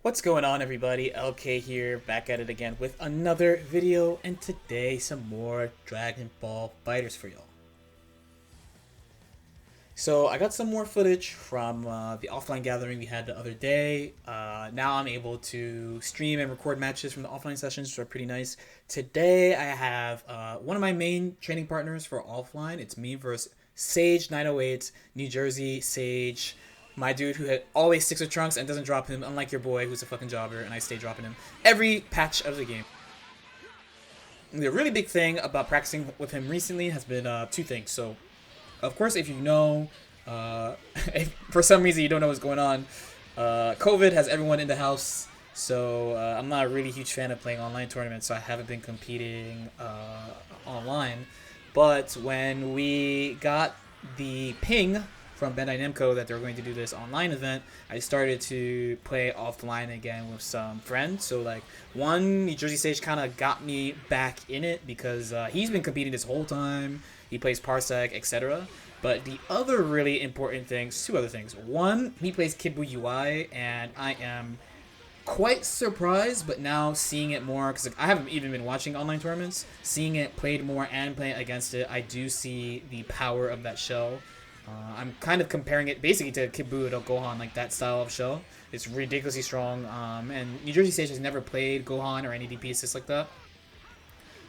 What's going on, everybody? LK here, back at it again with another video, and today some more Dragon Ball Fighters for y'all. So I got some more footage from the offline gathering we had the other day. Now I'm able to stream and record matches from the offline sessions, which are pretty nice. Today I have one of my main training partners for offline. It's me versus Sage908, New Jersey Sage. My dude who always sticks with Trunks and doesn't drop him, unlike your boy who's a fucking jobber, and I stay dropping him every patch of the game. The really big thing about practicing with him recently has been two things. So, of course, if you know, if for some reason you don't know what's going on, COVID has everyone in the house. So I'm not a really huge fan of playing online tournaments, so I haven't been competing online. But when we got the ping from Bandai Namco that they're going to do this online event, I started to play offline again with some friends. So like one, New Jersey Sage kind of got me back in it because he's been competing this whole time. He plays Parsec, etc. But the other really important things, two other things. One, he plays KID BUU UI, and I am quite surprised, but now seeing it more, because I haven't even been watching online tournaments, seeing it played more and playing against it, I do see the power of that shell. I'm kind of comparing it basically to KID BUU to Gohan, like that style of shell. It's ridiculously strong, and New Jersey Stage has never played Gohan or any DP assists like that.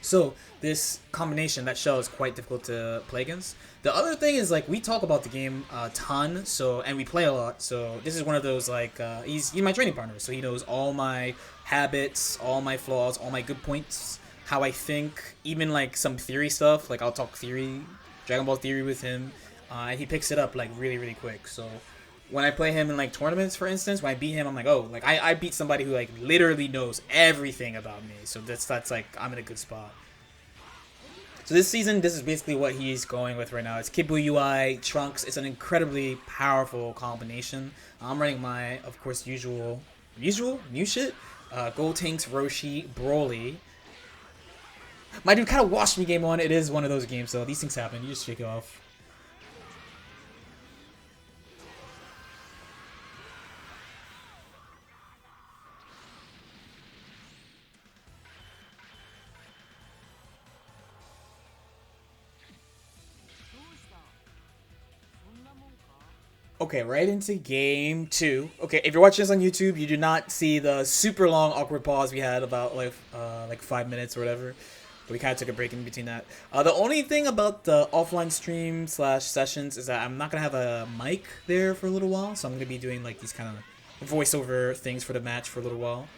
So this combination, that shell, is quite difficult to play against. The other thing is, like, we talk about the game a ton, and we play a lot. So this is one of those, like, he's my training partner, so he knows all my habits, all my flaws, all my good points, how I think, even like some theory stuff. Like I'll talk theory, Dragon Ball theory with him. And he picks it up like really quick. So when I play him in like tournaments, for instance, when I beat him, I'm like, oh, like I beat somebody who like literally knows everything about me. So that's like, I'm in a good spot. So this season, this is basically what he's going with right now. It's KID BUU UI, Trunks. It's an incredibly powerful combination. I'm running my, of course, usual new shit. Gold Tanks, Roshi, Broly. My dude kind of washed me game one. It is one of those games, though. These things happen. You just shake it off. Okay, right into game two. Okay, if you're watching this on YouTube, you do not see the super long awkward pause we had about like 5 minutes or whatever. But we kind of took a break in between that. The only thing about the offline stream slash sessions is that I'm not gonna have a mic there for a little while, so I'm gonna be doing like these kind of voiceover things for the match for a little while.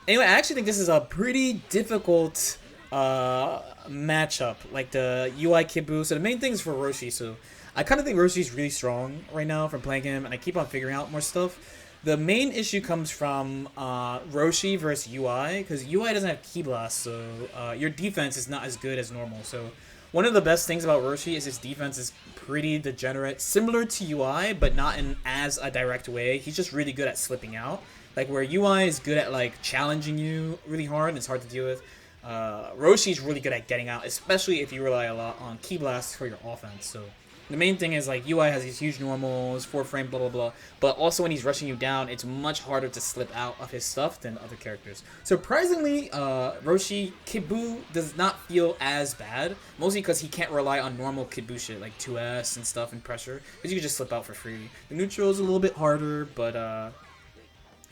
Anyway, I actually think this is a pretty difficult matchup, like the UI KID BUU. So the main thing is for Roshi. So I kind of think Roshi's really strong right now from playing him, and I keep on figuring out more stuff. The main issue comes from Roshi versus UI, because UI doesn't have Ki Blast, so your defense is not as good as normal. So one of the best things about Roshi is his defense is pretty degenerate, similar to UI, but not in as a direct way. He's just really good at slipping out. Like where UI is good at like challenging you really hard, and it's hard to deal with. Roshi's really good at getting out, especially if you rely a lot on Ki Blast for your offense. So the main thing is like UI has these huge normals, 4-frame, blah blah blah. But also when he's rushing you down, it's much harder to slip out of his stuff than other characters. Surprisingly, Roshi KID BUU does not feel as bad, mostly because he can't rely on normal KID BUU shit like 2S and stuff and pressure, because you can just slip out for free. The neutral is a little bit harder, but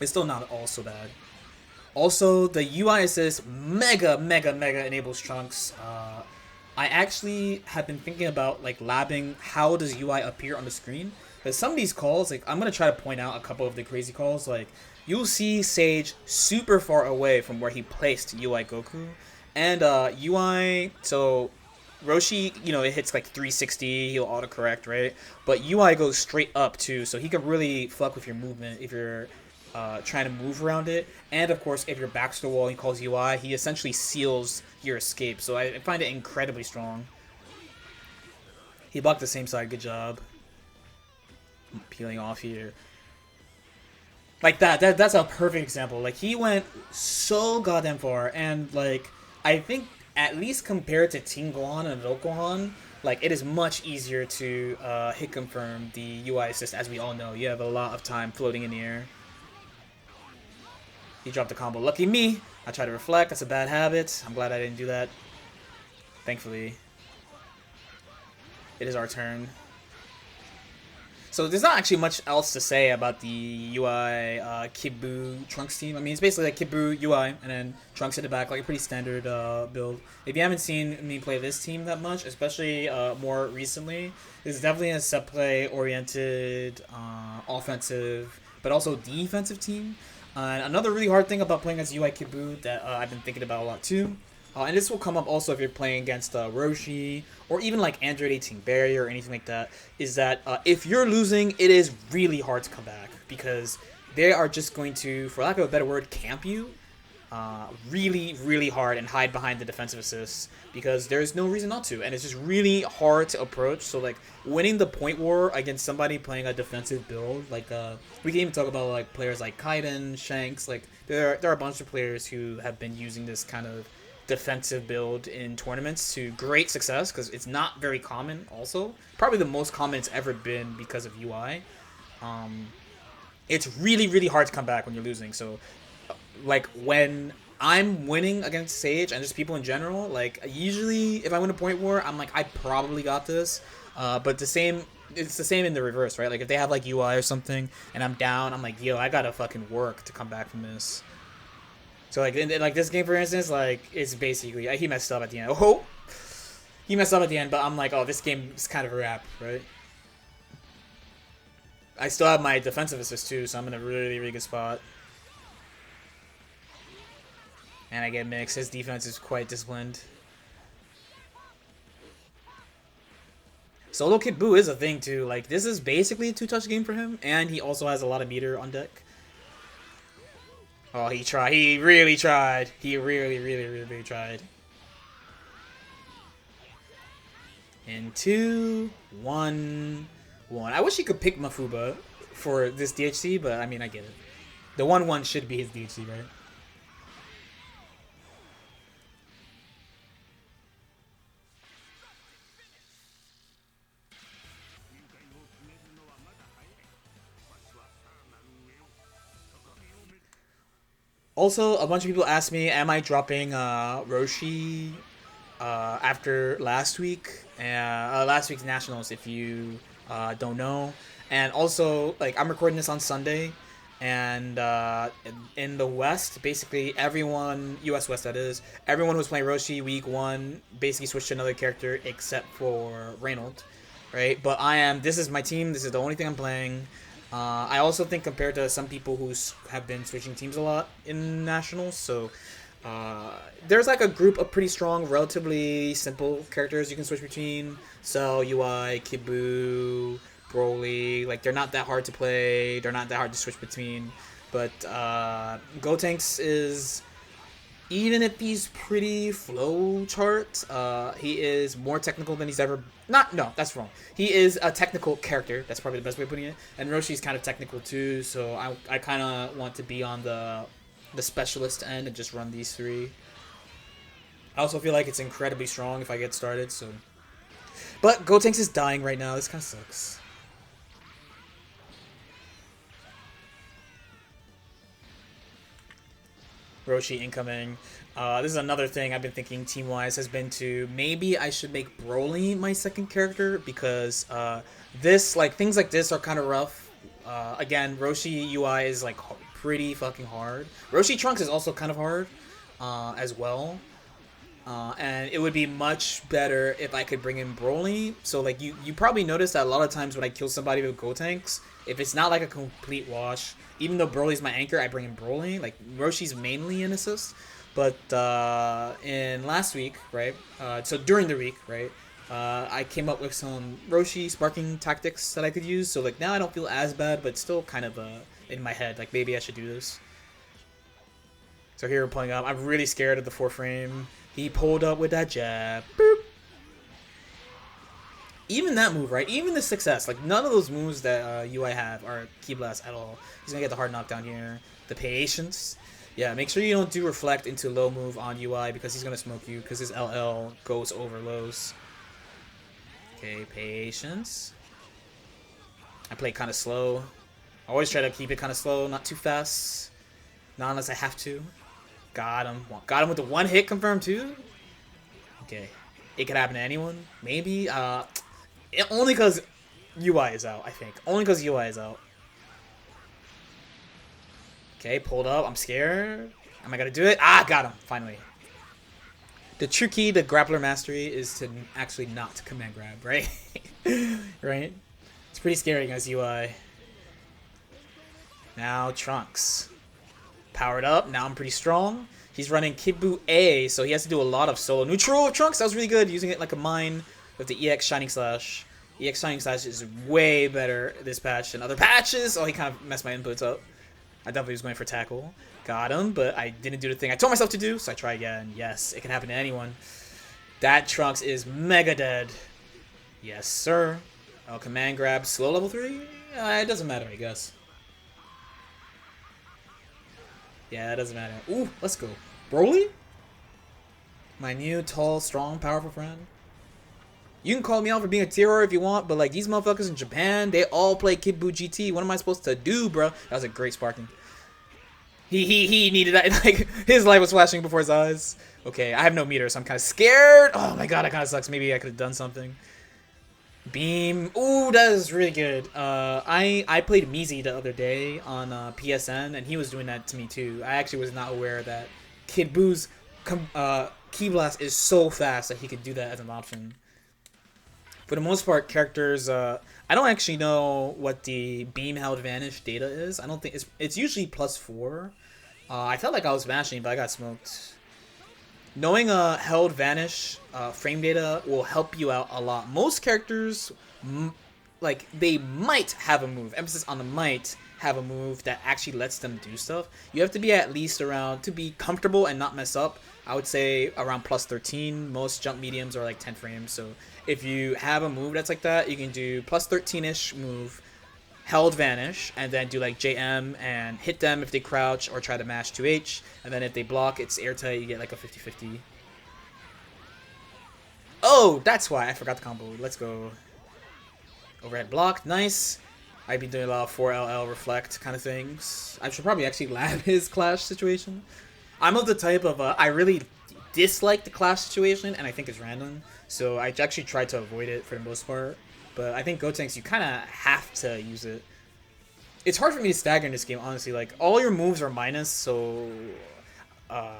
it's still not all so bad. Also, the UI assist mega enables Trunks. I actually have been thinking about like labbing how does UI appear on the screen. Because some of these calls, like I'm going to try to point out a couple of the crazy calls. Like you'll see Sage super far away from where he placed UI Goku. And UI, so Roshi, you know, it hits like 360, he'll autocorrect, right? But UI goes straight up too, so he can really fuck with your movement if you're trying to move around it. And of course, if your back's to the wall, he calls UI, he essentially seals your escape. So I find it incredibly strong. He blocked the same side, good job. Peeling off here. Like that's a perfect example. Like he went so goddamn far, and like I think at least compared to Team Gohan and Adult Gohan, like it is much easier to hit confirm the UI assist. As we all know, you have a lot of time floating in the air. He dropped the combo. Lucky me. I tried to reflect. That's a bad habit. I'm glad I didn't do that. Thankfully. It is our turn. So there's not actually much else to say about the UI KID BUU Trunks team. I mean, it's basically like KID BUU UI and then Trunks at the back, like a pretty standard build. If you haven't seen me play this team that much, especially more recently, this is definitely a set play oriented, offensive, but also defensive team. And another really hard thing about playing as UI KID BUU that I've been thinking about a lot too. And this will come up also if you're playing against Roshi or even like Android 18 Barrier or anything like that, is that if you're losing, it is really hard to come back because they are just going to, for lack of a better word, camp you really, really hard and hide behind the defensive assists because there's no reason not to. And it's just really hard to approach. So like winning the point war against somebody playing a defensive build, like we can even talk about like players like Kaiden, Shanks, like there are a bunch of players who have been using this kind of defensive build in tournaments to great success because it's not very common also. Probably the most common it's ever been because of UI. It's really, really hard to come back when you're losing. So like when I'm winning against Sage and just people in general, like usually if I win a point war, I'm like, I probably got this. But it's the same in the reverse, right? Like if they have like UI or something and I'm down, I'm like, yo, I gotta fucking work to come back from this. So like in like this game for instance, like it's basically he messed up at the end. Oh, he messed up at the end, but I'm like, oh, this game is kind of a wrap, right? I still have my defensive assist too, so I'm in a really, really good spot. And I get mixed. His defense is quite disciplined. Solo KID BUU is a thing too. Like this is basically a two-touch game for him, and he also has a lot of meter on deck. Oh, he tried. He really tried. He really, really, really tried. In 2, 1, 1. I wish he could pick Mafuba for this DHC, but I mean, I get it. The 1-1 should be his DHC, right? Also, a bunch of people asked me, am I dropping Roshi after last week? Last week's Nationals, if you don't know. And also, like, I'm recording this on Sunday. And in the West, basically everyone, US West that is, everyone who's playing Roshi week 1 basically switched to another character except for Reynold. Right? But this is my team. This is the only thing I'm playing. I also think compared to some people who have been switching teams a lot in Nationals, so there's like a group of pretty strong, relatively simple characters you can switch between. So UI, KID BUU, Broly, like they're not that hard to play, they're not that hard to switch between. But Gotenks is, even if he's pretty flow chart, he is more technical than he's ever. No, that's wrong. He is a technical character. That's probably the best way of putting it. And Roshi's kind of technical too, so I kind of want to be on the specialist end and just run these three. I also feel like it's incredibly strong if I get started. So, but Gotenks is dying right now. This kind of sucks. Roshi incoming. This is another thing I've been thinking team-wise has been to maybe I should make Broly my second character because things like this are kind of rough. Again, Roshi UI is like pretty fucking hard. Roshi Trunks is also kind of hard as well. And it would be much better if I could bring in Broly. So like you probably notice that a lot of times when I kill somebody with Gotenks, if it's not like a complete wash, even though Broly's my anchor, I bring in Broly. Like Roshi's mainly an assist. But in last week, right? So during the week, right? I came up with some Roshi sparking tactics that I could use. So like now I don't feel as bad, but still kind of in my head, like maybe I should do this. So here we're pulling up. I'm really scared of the 4-frame. He pulled up with that jab. Boop. Even that move, right? Even the success, like none of those moves that UI have are Ki Blast at all. He's gonna get the hard knockdown here. The patience. Yeah, make sure you don't do reflect into low move on UI because he's gonna smoke you because his LL goes over lows. Okay, patience. I play kind of slow. I always try to keep it kind of slow, not too fast. Not unless I have to. Got him. Got him with the one hit confirmed too. Okay. It could happen to anyone. Maybe. Only because UI is out, I think. Only because UI is out. Okay, pulled up. I'm scared. Am I gonna do it? Ah, got him. Finally. The true key to grappler mastery is to actually not command grab, right? Right? It's pretty scary against UI. Now Trunks. Powered up. Now I'm pretty strong. He's running KID BUU A, so he has to do a lot of solo neutral Trunks. That was really good. Using it like a mine with the EX Shining Slash. EX Shining Slash is way better this patch than other patches. Oh, he kind of messed my inputs up. I definitely was going for tackle. Got him, but I didn't do the thing I told myself to do, so I try again. Yes, it can happen to anyone. That Trunks is mega dead. Yes, sir. Oh, command grab. Slow level 3? It doesn't matter, I guess. Yeah, it doesn't matter. Ooh, let's go. Broly? My new, tall, strong, powerful friend. You can call me out for being a terror if you want, but like these motherfuckers in Japan, they all play KID BUU GT. What am I supposed to do, bro? That was a great sparking. He needed that. Like his light was flashing before his eyes. Okay, I have no meter, so I'm kind of scared. Oh my god, that kind of sucks. Maybe I could have done something. Beam. Ooh, that is really good. I played Mizi the other day on PSN, and he was doing that to me too. I actually was not aware that KID BUU's Ki Blast is so fast that he could do that as an option. For the most part, characters, I don't actually know what the beam held vanish data is. I don't think it's usually +4. I felt like I was vanishing, but I got smoked. Knowing held vanish frame data will help you out a lot. Most characters, like, they might have a move. Emphasis on the might have a move that actually lets them do stuff. You have to be at least around, to be comfortable and not mess up, I would say around +13. Most jump mediums are like 10 frames, so if you have a move that's like that, you can do +13-ish move, held vanish, and then do like JM and hit them if they crouch or try to mash 2H, and then if they block, it's airtight, you get like a 50-50. Oh, that's why I forgot the combo. Let's go. Overhead block, nice. I've been doing a lot of 4LL reflect kind of things. I should probably actually lab his clash situation. I'm of the type of, I really dislike the clash situation, and I think it's random. So I actually try to avoid it for the most part. But I think Gotenks, you kind of have to use it. It's hard for me to stagger in this game, honestly. Like, all your moves are minus, so... I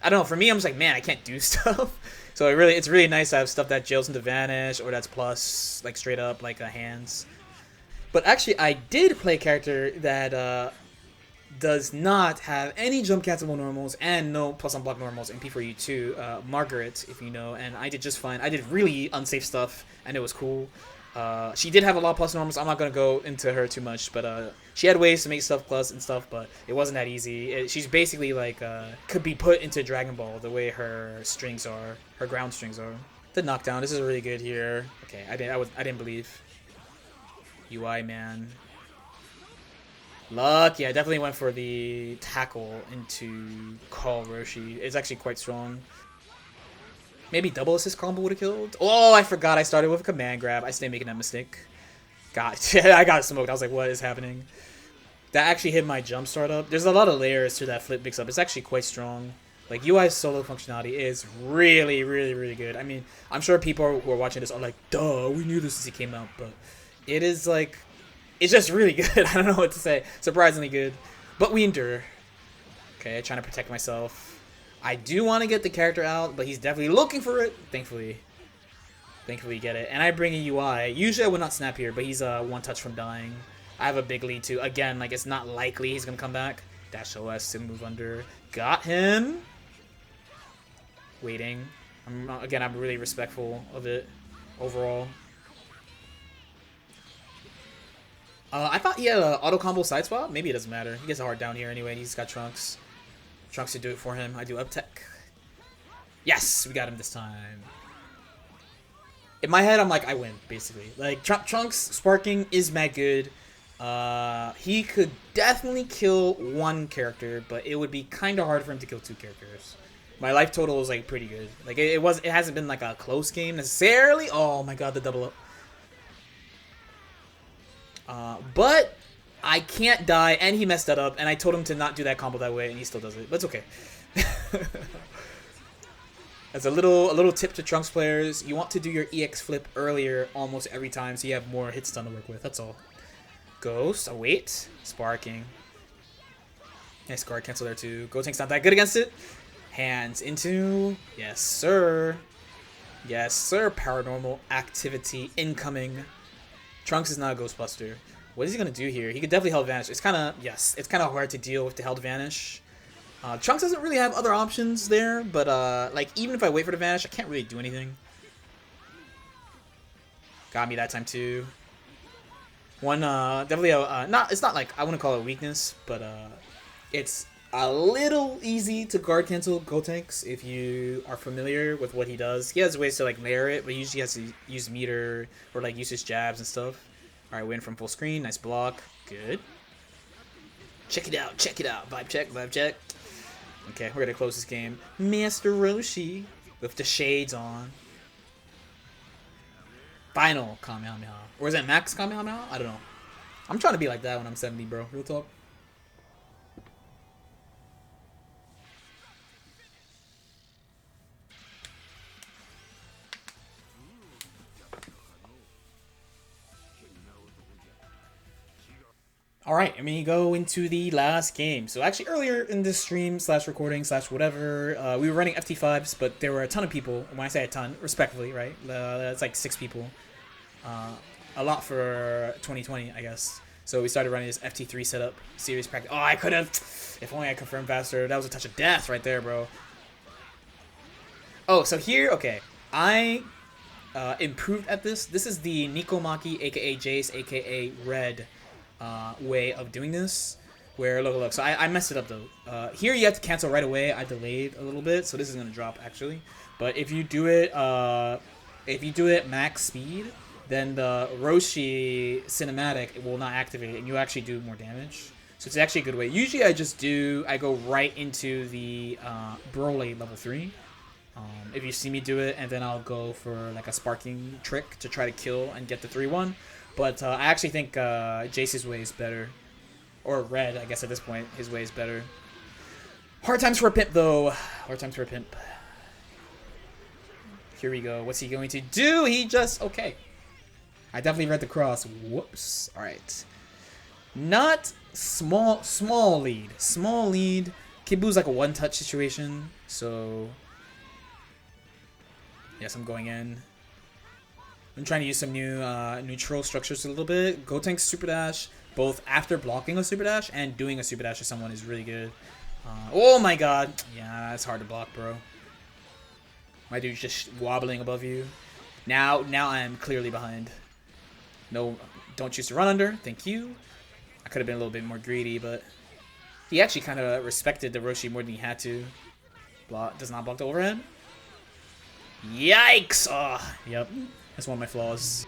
don't know, for me, I'm just like, man, I can't do stuff. So it's really nice to have stuff that jails into vanish, or that's plus, like, straight up, like, hands. But actually, I did play a character that does not have any jump cancelable normals and no plus on block normals in P4U2, Margaret, if you know, and I did just fine. I did really unsafe stuff, and it was cool. She did have a lot of plus normals. I'm not going to go into her too much, but she had ways to make stuff plus and stuff, but it wasn't that easy. She's basically like, could be put into Dragon Ball the way her strings are, her ground strings are. The knockdown, this is really good here. Okay, I didn't believe. UI, man. Lucky, I definitely went for the tackle into call Roshi. It's actually quite strong. Maybe double assist combo would have killed. Oh, I forgot I started with a command grab. I stayed making that mistake. God, I got smoked. I was like, what is happening? That actually hit my jump start up. There's a lot of layers to that flip mix up. It's actually quite strong. Like, UI's solo functionality is really, really, really good. I mean, I'm sure people who are watching this are like, duh, we knew this since it came out, but it is like, it's just really good. I don't know what to say. Surprisingly good. But we endure. Okay, trying to protect myself. I do want to get the character out, but he's definitely looking for it. Thankfully get it. And I bring a UI. Usually I would not snap here, but he's one touch from dying. I have a big lead too. Again, like, it's not likely he's going to come back. Dash OS to move under. Got him. Waiting. I'm really respectful of it overall. I thought he had an auto combo side swap. Maybe it doesn't matter. He gets a hard down here anyway. He's got Trunks. Trunks to do it for him. I do up tech. Yes, we got him this time. In my head, I'm like, I win, basically. Like, Trunks sparking is mad good. He could definitely kill one character, but it would be kind of hard for him to kill two characters. My life total is like pretty good. Like, it hasn't been like a close game necessarily. Oh my god, the double up. But I can't die, and he messed that up, and I told him to not do that combo that way, and he still does it. But it's okay. As a little tip to Trunks players, you want to do your EX flip earlier almost every time, so you have more hit stun to work with. That's all. Ghost, wait, sparking. Nice guard cancel there too. Gotenks not that good against it. Hands into, yes sir. Yes sir, paranormal activity incoming. Trunks is not a Ghostbuster. What is he gonna do here? He could definitely held vanish. It's kind of, yes, it's kind of hard to deal with the held vanish. Trunks doesn't really have other options there, but like even if I wait for the vanish, I can't really do anything. Got me that time too. One definitely not, it's not like I wouldn't call it a weakness, but it's a little easy to guard cancel Gotenks if you are familiar with what he does. He has ways to like layer it, but he usually has to use meter or like use his jabs and stuff. All right, win from full screen. Nice block. Good. Check it out. Check it out. Vibe check. Vibe check. Okay, we're gonna close this game. Master Roshi with the shades on. Final Kamehameha. Or is that max Kamehameha? I don't know. I'm trying to be like that when I'm 70, bro. Real talk. Alright, and we go into the last game. So actually earlier in this stream slash recording slash whatever, we were running FT5s, but there were a ton of people. And when I say a ton, respectfully, right? That's like 6 people. A lot for 2020, I guess. So we started running this FT3 setup, series practice. Oh, I could have. If only I confirmed faster. That was a touch of death right there, bro. Oh, so here, okay. I improved at this. This is the Nikomaki, aka Jace, aka Red way of doing this. Where, look. So I messed it up though. Here you have to cancel right away. I delayed a little bit, so this is gonna drop actually. But if you do it, max speed, then the Roshi cinematic will not activate, and you actually do more damage. So it's actually a good way. Usually I go right into the Broly level 3. If you see me do it, and then I'll go for like a sparking trick to try to kill and get the 3-1. But I actually think Jace's way is better. Or Red, I guess at this point, his way is better. Hard times for a pimp, though. Hard times for a pimp. Here we go. What's he going to do? He just... Okay. I definitely read the cross. Whoops. Alright. Not small lead. Small lead. KID BUU's like a one-touch situation. So... Yes, I'm going in. I'm trying to use some new neutral structures a little bit. Gotenks Super Dash, both after blocking a Super Dash and doing a Super Dash to someone is really good. Oh my god. Yeah, it's hard to block, bro. My dude's just wobbling above you. Now I am clearly behind. No, don't choose to run under. Thank you. I could have been a little bit more greedy, but he actually kind of respected the Roshi more than he had to. Block, does not block the overhead. Yikes! Oh, yep. That's one of my flaws.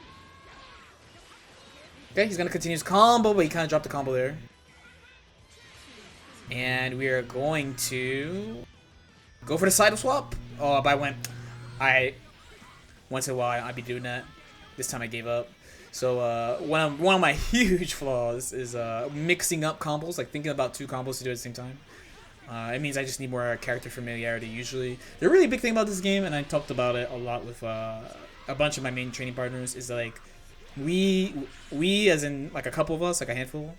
Okay, he's gonna continue his combo, but he kind of dropped the combo there. And we are going to go for the side swap. Oh, but once in a while I'd be doing that. This time I gave up. So one of my huge flaws is mixing up combos, like thinking about 2 combos to do at the same time. It means I just need more character familiarity usually. The really big thing about this game, and I talked about it a lot with a bunch of my main training partners, is that, like, we as in like a couple of us, like a handful,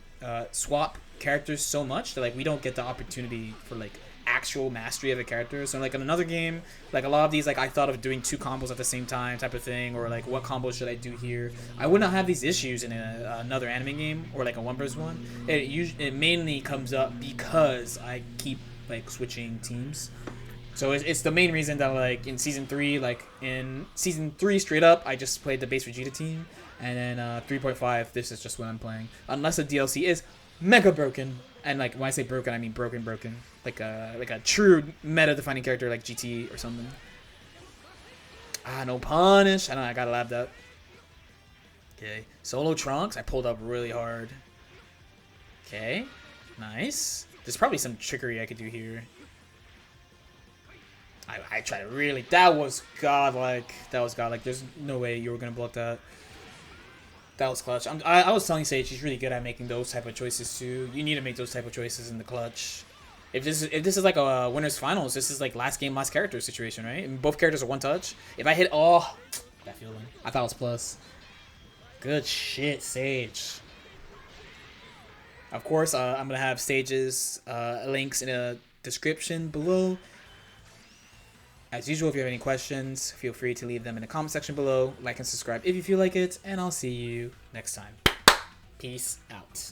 swap characters so much that like we don't get the opportunity for like actual mastery of a character. So like in another game, like a lot of these, like I thought of doing 2 combos at the same time type of thing, or like what combo should I do here. I would not have these issues in another anime game or like a 1v1. It mainly comes up because I keep like switching teams. So it's the main reason that like in season 3, like in season 3 straight up, I just played the base Vegeta team, and then 3.5, this is just what I'm playing, unless the DLC is mega broken. And like when I say broken, I mean broken, like a true meta-defining character like GT or something. Ah, no punish. I know I gotta lab that. Okay, solo Trunks. I pulled up really hard. Okay, nice. There's probably some trickery I could do here. I tried really. That was godlike. That was godlike. There's no way you were gonna block that. That was clutch. I was telling Sage he's really good at making those type of choices too. You need to make those type of choices in the clutch. If this is like a winners finals, this is like last game, last character situation, right? And both characters are one touch. If I hit, that feeling. I thought it was plus. Good shit, Sage. Of course, I'm gonna have Sage's links in the description below. As usual, if you have any questions, feel free to leave them in the comment section below. Like and subscribe if you feel like it, and I'll see you next time. Peace out.